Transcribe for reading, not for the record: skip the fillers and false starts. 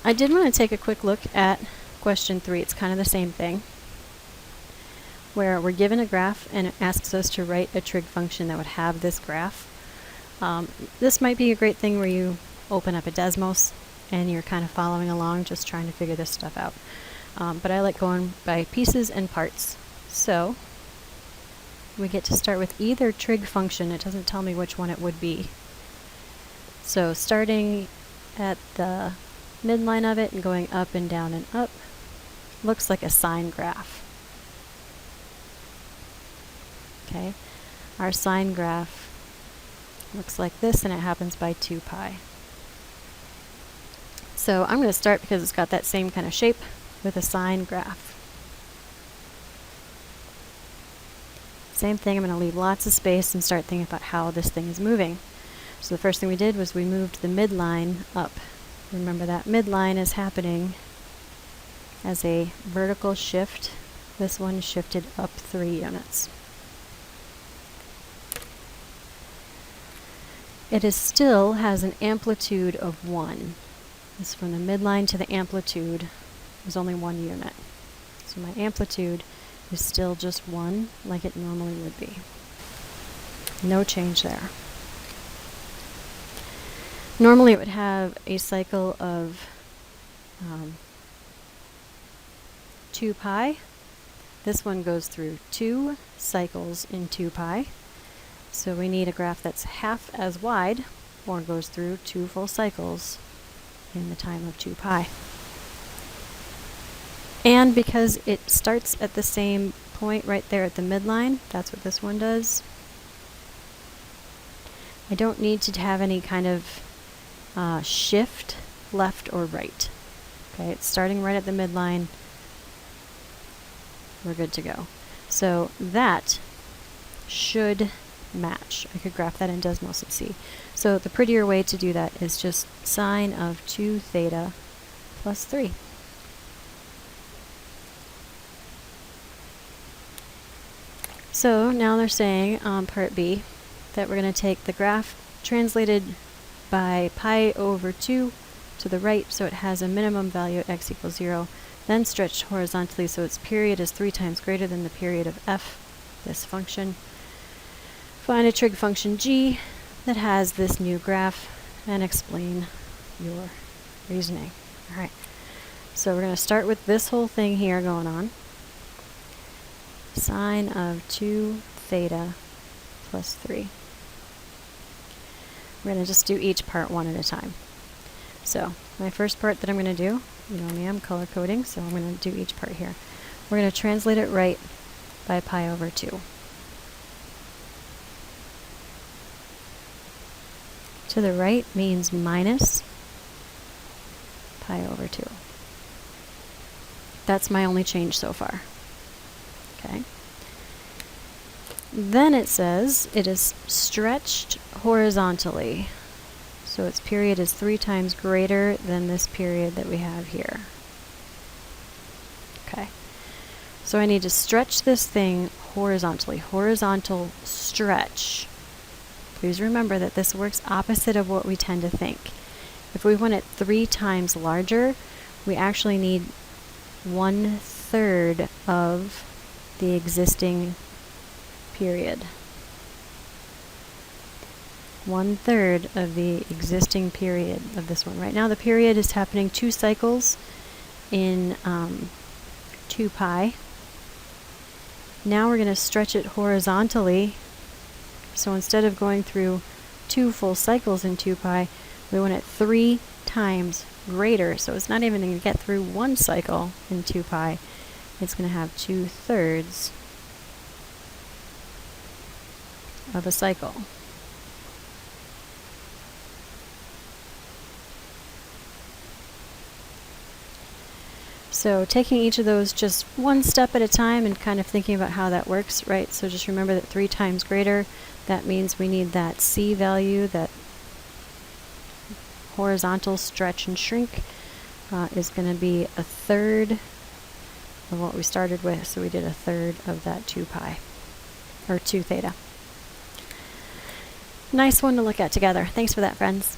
I did want to take a quick look at question 3. It's kind of the same thing, where we're given a graph and it asks us to write a trig function that would have this graph. This might be a great thing where you open up a Desmos and you're kind of following along, just trying to figure this stuff out. But I like going by pieces and parts. So we get to start with either trig function. It doesn't tell me which one it would be. So starting at the midline of it and going up and down and up, looks like a sine graph. Okay, our sine graph looks like this, and it happens by 2 pi. So I'm going to start, because it's got that same kind of shape, with a sine graph. Same thing, I'm going to leave lots of space and start thinking about how this thing is moving. So the first thing we did was we moved the midline up. Remember that midline is happening as a vertical shift. This one shifted up 3 units. It still has an amplitude of 1. This from the midline to the amplitude is only 1 unit. So my amplitude is still just 1, like it normally would be. No change there. Normally it would have a cycle of 2 pi. This one goes through 2 cycles in 2 pi. So we need a graph that's half as wide, or goes through 2 full cycles in the time of 2 pi. And because it starts at the same point right there at the midline, that's what this one does, I don't need to have any kind of shift left or right. Okay, it's starting right at the midline. We're good to go. So that should match. I could graph that in Desmos and see. So the prettier way to do that is just sine of 2 theta plus 3. So now they're saying on part B that we're going to take the graph translated by pi over 2 to the right, so it has a minimum value at x equals 0, then stretched horizontally so its period is 3 times greater than the period of f, this function. Find a trig function g that has this new graph and explain your reasoning. Alright, so we're going to start with this whole thing here going on. Sine of 2 theta plus 3. We're going to just do each part one at a time. So my first part that I'm going to do, you know me, I'm color coding, so I'm going to do each part here. We're going to translate it right by pi over 2. To the right means minus pi over 2. That's my only change so far. Okay. Then it says it is stretched horizontally. So its period is 3 times greater than this period that we have here. Okay. So I need to stretch this thing horizontally. Horizontal stretch. Please remember that this works opposite of what we tend to think. If we want it 3 times larger, we actually need 1/3 of the existing period. 1/3 of the existing period of this one. Right now the period is happening 2 cycles in 2 pi. Now we're going to stretch it horizontally. So instead of going through 2 full cycles in 2 pi, we want it 3 times greater. So it's not even going to get through 1 cycle in 2 pi. It's going to have 2/3 of a cycle. So taking each of those just one step at a time and kind of thinking about how that works, right? So just remember that 3 times greater, that means we need that C value, that horizontal stretch and shrink is going to be 1/3 of what we started with. So we did 1/3 of that 2 pi, or 2 theta. Nice one to look at together. Thanks for that, friends.